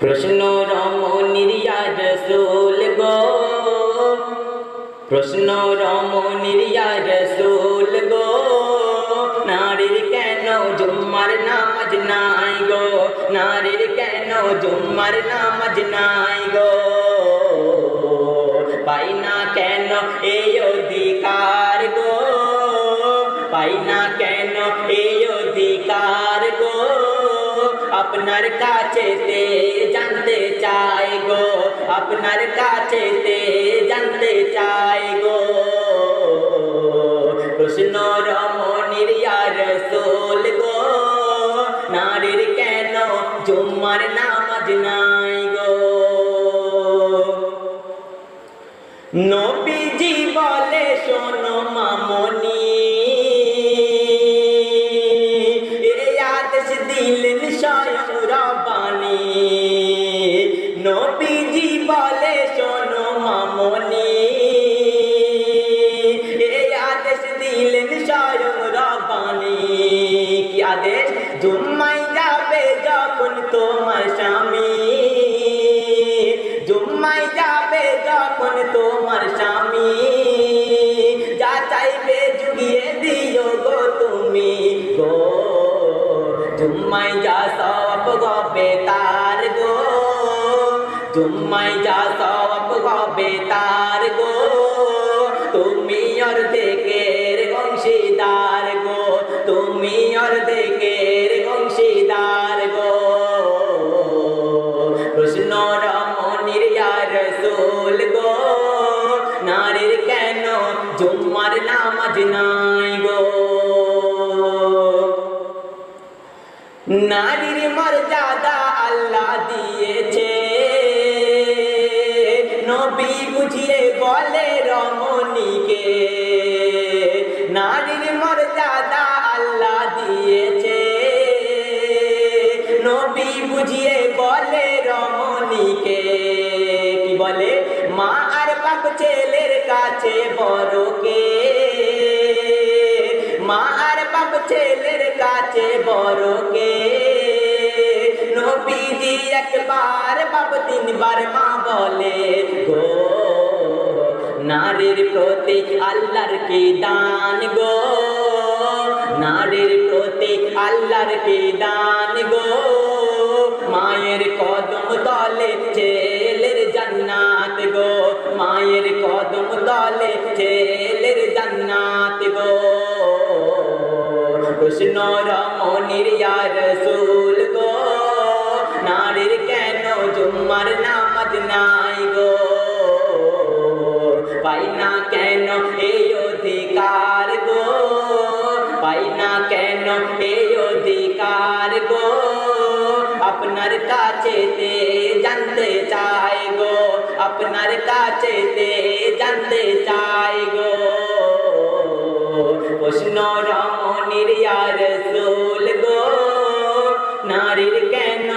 প্রশ্ন রমণীর ইয়া রাসূল গো, প্রশ্ন রমণীর ইয়া রাসূল গো, নারীর কেন জুম্মার নামাজ নাই গো, নারীর কেন জুম্মার নামাজ নাই গো, পাই না কেন এই অধিকার গো, পাই না কেন এই অধিকার গো, আপনার কাছেতে জানতে চাই গো, আপনার কাছেতে জানতে চাই গো। প্রশ্ন রমণীর ইয়া রাসূল গো, নারীর কেন জুম্মার নামাজ নাই গো। নবীজি বলে শোনো মামনি, দিলেন স্বয়ং রব্বানি, নবীজি বলে শোনো মামনি, এই আদেশ দিলেন স্বয়ং রব্বানি। কি আদেশ? জুম্মায় যাবে যখন তোমার স্বামী, জুম্মায় যাবে যখন তোমার স্বামী, যা চাইবে জুগিয়ে দিও গো তুমি গো, জুম্মায় যা সওয়াব হবে তার গো, জুম্মায় যা সওয়াব হবে তার গো, তুমি অর্ধেকের অংশীদার গো, তুমি অর্ধেকের অংশীদার গো। প্রশ্ন রমণীর ইয়া রাসূল গো, নারীর কেন জুম্মার নামাজ নাই গো। নারীর মর্যাদা আল্লাহ দিয়েছে, নবী বুঝিয়ে বলে রমণীকে, নারীর মর্যাদা আল্লাহ দিয়েছে, নবী বুঝিয়ে বলে রমণীকে। কি বলে? মা আর বাপ ছেলের কাছে বড় কে, মা আর বাপ ছেলের কাছে বড় কে, নবীজি একবার বাপ তিনবার মা বলে গো, নারীর প্রতি আল্লাহর কি দান গো, নারীর প্রতি আল্লাহর কি দান গো, মায়ের কদম তলে ছেলের জান্নাত গো, মায়ের কদম তলে ছেলের জান্নাত গো। প্রশ্ন রমণীর ইয়া রাসূল গো, নারীর কেন জুম্মার নামাজ নাই গো, পাই না কেন এই অধিকার গো, পাই না কেন এই অধিকার গো, আপনার কাছেতে জানতে চাই গো, আপনার কাছেতে জানতে চাই গো। প্রশ্ন রমণীর ইয়া রাসূল গো, নারীর কেন